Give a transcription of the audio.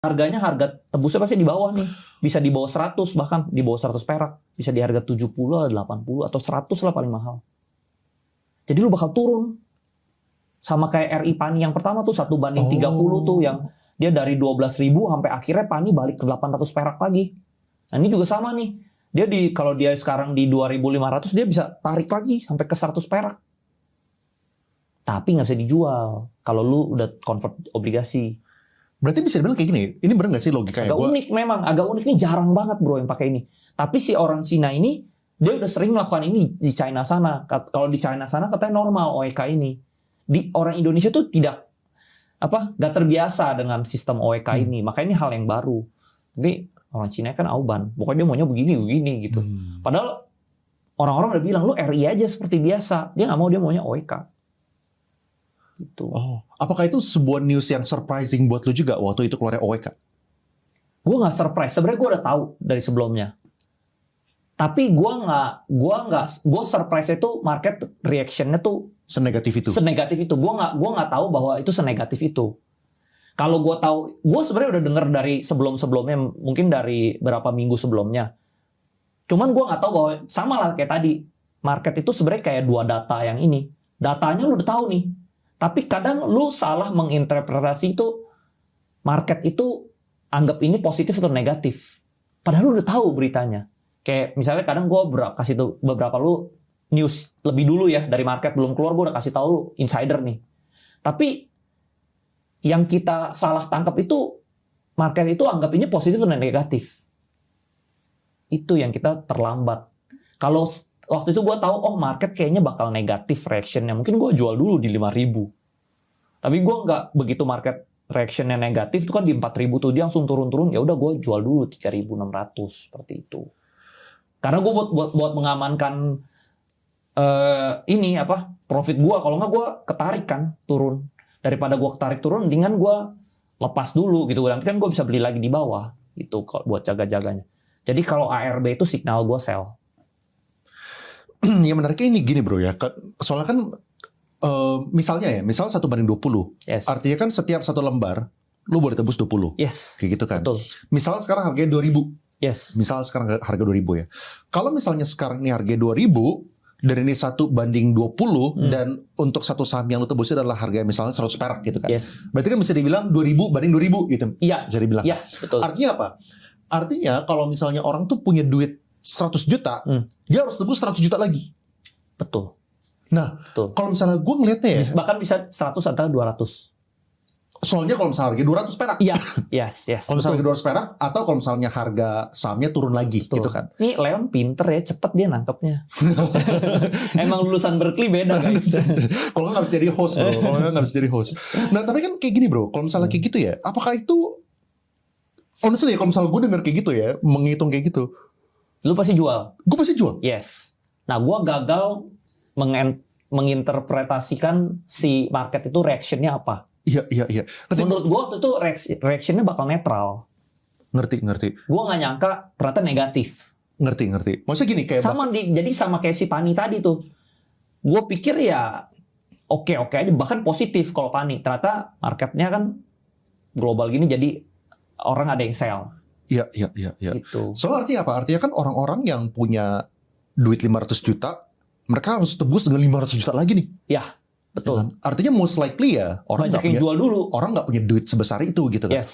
harganya harga tebusnya pasti di bawah nih. Bisa di bawah 100, bahkan di bawah 100 perak. Bisa di harga 70, 80, atau 100 lah paling mahal. Jadi lu bakal turun. Sama kayak RI Pani yang pertama tuh 1:30 tuh, yang dia dari 12.000 sampai akhirnya Pani balik ke 800 perak lagi. Nah ini juga sama nih. Dia kalau dia sekarang di 2.500, dia bisa tarik lagi sampai ke 100 perak. Tapi nggak bisa dijual kalau lu udah convert obligasi. Berarti bisa dibilang kayak gini, ini bener nggak sih logikanya? Agak unik memang, agak unik nih, jarang banget bro yang pakai ini. Tapi si orang Cina ini, dia udah sering melakukan ini di China sana. Kalau di China sana katanya normal OEK ini. Di orang Indonesia tuh nggak terbiasa dengan sistem OEK ini. Makanya ini hal yang baru. Tapi orang Cina kan auban, pokoknya dia maunya begini gitu. Padahal orang-orang udah bilang lu RI aja seperti biasa. Dia nggak mau, dia maunya OEK. Gitu. Oh, apakah itu sebuah news yang surprising buat lu juga waktu itu keluarnya OEK? Gue nggak surprise. Sebenarnya gue udah tahu dari sebelumnya. Tapi gue surprise itu market reactionnya tuh senegatif itu. Senegatif itu. Gue nggak tahu bahwa itu senegatif itu. Kalau gue tahu, gue sebenarnya udah dengar dari sebelumnya, mungkin dari berapa minggu sebelumnya. Cuman gue nggak tahu bahwa sama lah kayak tadi. Market itu sebenarnya kayak dua data yang ini. Datanya lu udah tahu nih. Tapi kadang lu salah menginterpretasi itu, market itu anggap ini positif atau negatif. Padahal lu udah tahu beritanya. Kayak misalnya kadang gue kasih tuh beberapa lu news lebih dulu ya dari market belum keluar, gue udah kasih tahu lu insider nih. Tapi yang kita salah tangkap itu market itu anggap ini positif atau negatif. Itu yang kita terlambat. Kalau waktu itu gue tahu, market kayaknya bakal negatif reactionnya. Mungkin gue jual dulu di 5.000. Tapi gue nggak begitu market reactionnya negatif, itu kan di 4.000 tuh dia langsung turun-turun. Ya udah gue jual dulu 3.600 seperti itu. Karena gue buat mengamankan profit gue. Kalau nggak gue ketarik kan turun. Daripada gue ketarik turun, mendingan gue lepas dulu gitu. Nanti kan gue bisa beli lagi di bawah gitu buat jaga-jaganya. Jadi kalau ARB itu signal gue sell. Yang menariknya ini gini bro ya, soalnya kan misal 1:20, yes. Artinya kan setiap satu lembar lu boleh tebus 20, yes. Kayak gitu kan. Betul. Misal sekarang harganya 2.000, yes. Misal sekarang harga 2.000 ya. Kalau misalnya sekarang ini harga 2.000 dan ini 1:20 dan untuk satu saham yang lu tebus adalah harga misalnya 100 perak gitu kan. Yes. Berarti kan bisa dibilang 2.000 banding 2.000 gitu. Iya. Bisa dibilang. Iya, betul. Artinya apa? Artinya kalau misalnya orang tuh punya duit 100 juta, dia harus tebus 100 juta lagi. Betul. Nah, kalau misalnya gue ngeliatnya ya, bahkan bisa 100 atau 200. Soalnya kalau misalnya harga 200 perak. Iya, yes. Kalau misalnya harga 200 perak, atau kalau misalnya harga sahamnya turun lagi, gitu kan. Nih Leon pinter ya, cepet dia nangkepnya. Emang lulusan Berkeley beda guys. Kalau nggak bisa jadi host bro, nggak bisa jadi host. Nah, tapi kan kayak gini bro, kalau misalnya kayak gitu ya, apakah itu, honestly ya, kalau misalnya gue denger kayak gitu ya, menghitung kayak gitu, lu pasti jual? Gue pasti jual. Yes. Nah, gue gagal menginterpretasikan si market itu reactionnya apa. Iya. Menurut gue waktu itu reactionnya bakal netral. Ngerti. Gue nggak nyangka ternyata negatif. Ngerti. Maksudnya gini kayak jadi sama kayak si Pani tadi tuh. Gue pikir ya oke aja, bahkan positif kalau Pani. Ternyata marketnya kan global gini, jadi orang ada yang sell. Iya. Gitu. Soalnya artinya apa? Artinya kan orang-orang yang punya duit 500 juta, mereka harus tebus dengan 500 juta lagi nih. Ya, betul. Artinya most likely ya orang banyak yang jual dulu. Orang nggak punya duit sebesar itu gitu kan. Yes.